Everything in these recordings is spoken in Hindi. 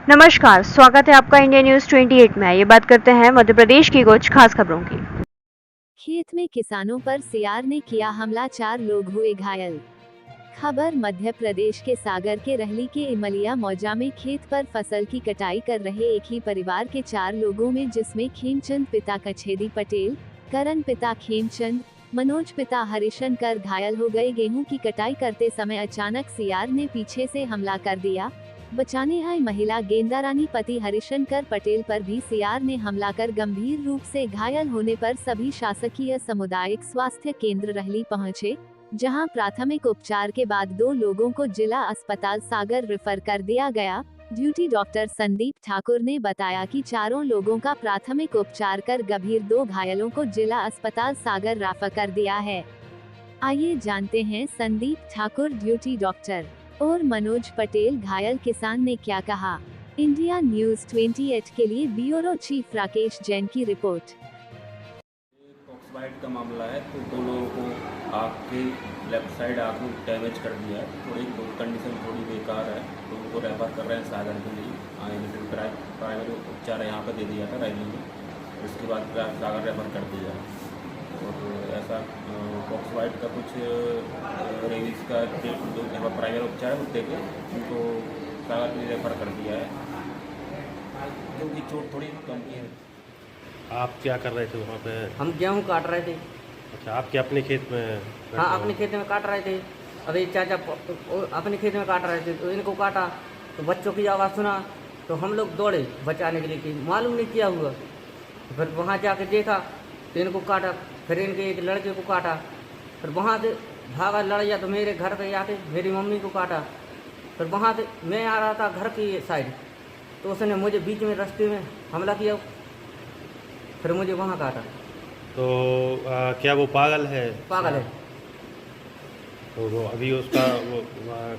नमस्कार, स्वागत है आपका इंडिया न्यूज 28 में। ये बात करते हैं मध्य प्रदेश की कुछ खास खबरों की। खेत में किसानों पर सियार ने किया हमला, 4 लोग हुए घायल। खबर मध्य प्रदेश के सागर के रहली के इमलिया मौजा में खेत पर फसल की कटाई कर रहे एक ही परिवार के 4 लोगों में, जिसमें खेमचंद पिता कछेदी पटेल, करण पिता खेमचंद, मनोज पिता हरिशंकर घायल हो गए। गेहूं की कटाई करते समय अचानक सियार ने पीछे से हमला कर दिया। बचाने आई महिला गेंदारानी पति हरिशंकर पटेल पर भी सियार ने हमला कर गंभीर रूप से घायल होने पर सभी शासकीय सामुदायिक स्वास्थ्य केंद्र रहली पहुंचे, जहां प्राथमिक उपचार के बाद 2 लोगों को जिला अस्पताल सागर रेफर कर दिया गया। ड्यूटी डॉक्टर संदीप ठाकुर ने बताया कि 4 लोगों का प्राथमिक उपचार कर गंभीर 2 घायलों को जिला अस्पताल सागर रेफर कर दिया है। आइए जानते हैं संदीप ठाकुर ड्यूटी डॉक्टर और मनोज पटेल घायल किसान ने क्या कहा। इंडिया न्यूज 28 के लिए ब्यूरो चीफ राकेश जैन की रिपोर्ट। बाइट का मामला है, तो 2 लोगों को आँख के लेफ्ट साइड आँख में डैमेज कर दिया है। थोड़ी कंडीशन थोड़ी बेकार है, तो उनको रेफर कर रहे हैं सागर के लिए। प्राइमरी उपचार यहाँ पर दे दिया था रैली में, उसके बाद सागर रेफर कर दिया। और ऐसा बॉक्स वाइट का कुछ रेबीज का जो प्राइमरी उपचार है वो दे के उनको सागर के लिए रेफर कर दिया है, क्योंकि चोट थोड़ी कम की है। आप क्या कर रहे थे वहाँ पे? हम गेहूँ काट रहे थे। अच्छा, आपके अपने खेत में? हाँ, अपने खेत में काट रहे थे। अभी चाचा अपने खेत में काट रहे थे, तो इनको काटा तो बच्चों की आवाज़ सुना, तो हम लोग दौड़े बचाने के लिए कि मालूम नहीं क्या हुआ। फिर वहाँ जाके देखा तो इनको काटा, फिर इनके एक लड़के को काटा, फिर वहाँ से भागा लड़ाइया तो मेरे घर पे आके मेरी मम्मी को काटा। फिर वहाँ से मैं आ रहा था घर की साइड, तो उसने मुझे बीच में रास्ते में हमला किया, फिर मुझे वहाँ काटा। तो क्या वो पागल है? पागल है। तो वो अभी उसका वो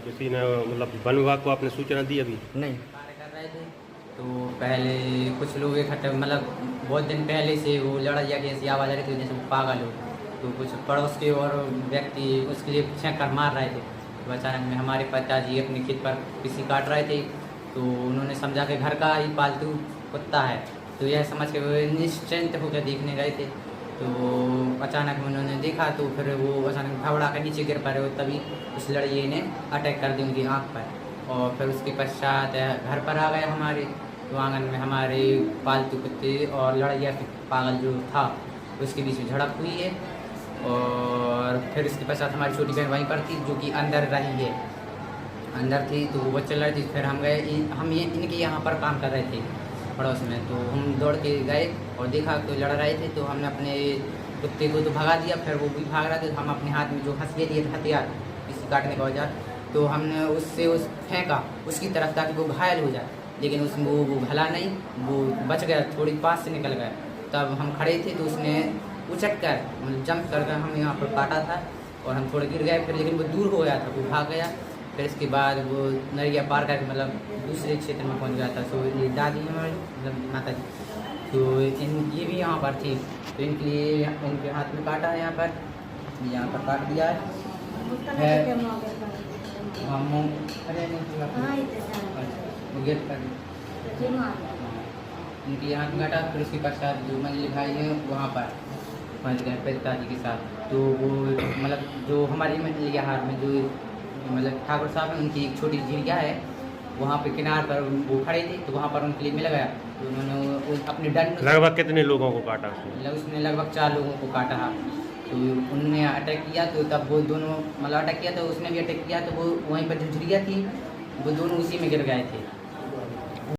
किसी ने मतलब वन विभाग को आपने सूचना दी? अभी नहीं। कार्य कर रहे थे तो पहले कुछ लोग इकट्ठे, मतलब बहुत दिन पहले से वो लड़ाइया की ऐसी आवाज़ आ रही थी जैसे वो पागल हो, तो कुछ पड़ोस के और व्यक्ति उसके लिए छेक कर मार रहे थे। तो अचानक में हमारे पिताजी अपने खेत पर किसी काट रहे थे, तो उन्होंने समझा कि घर का ही पालतू कुत्ता है, तो यह समझ के वो निश्चिंत होकर देखने गए थे। तो अचानक में उन्होंने देखा, तो फिर वो अचानक घबरा कर नीचे गिर पड़े, और तभी उस लड़के ने अटैक कर दी उनकी आँख पर। और फिर उसके पश्चात घर पर आ गए हमारे, तो आंगन में हमारे पालतू कुत्ते और लड़ाइया पागल जो था उसके बीच में झड़प हुई है। और फिर इसके पश्चात हमारी छोटी बहन वहीं पर थी, जो कि अंदर रही है, अंदर थी, तो वो चल रही थी। फिर हम गए, हम ये इनके यहाँ पर काम कर रहे थे पड़ोस में, तो हम दौड़ के गए और देखा तो लड़ रहे थे, तो हमने अपने कुत्ते को तो भगा दिया। फिर वो भी भाग रहा था, तो हम अपने हाथ में जो हंसिए दिए थे हथियार, किसी काटने का औजार, तो हमने उससे फेंका उसकी तरफ ताकि वो घायल हो जाए, लेकिन उसमें वो भला नहीं, वो बच गया, थोड़ी पास से निकल गया। तब हम खड़े थे तो उसने उछट कर मतलब जंप कर हम यहाँ पर काटा था, और हम थोड़े गिर गए फिर, लेकिन वो दूर हो गया था, वो भाग गया। फिर इसके बाद वो नरिया पार करके मतलब दूसरे क्षेत्र में पहुंच गया था। तो ये दादी हमारी मतलब माता जी, तो ये भी यहाँ पर थी, तो इनके लिए इनके हाथ में काटा है, यहाँ पर काट दिया है। गिर कर इनके हाथ में काटा। फिर उसके पश्चात जो मंजिल भाई है वहाँ पर पहुँच गए पिताजी के साथ। तो वो मतलब जो हमारी मंजिल हार में जो मतलब ठाकुर साहब हैं, उनकी एक छोटी झीलिया है, वहाँ पे किनार पर वो खड़े थे, तो वहाँ पर उनके लिए मिल गया। तो उन्होंने अपने डंड लगभग कितने लोगों को काटा? उसने लगभग 4 लोगों को काटा। तो उनने अटैक किया, तो तब वो दोनों मतलब अटैक किया, तो उसने भी अटैक किया, तो वो वहीं पर जो झुरिया थी वो दोनों उसी में गिर गए थे।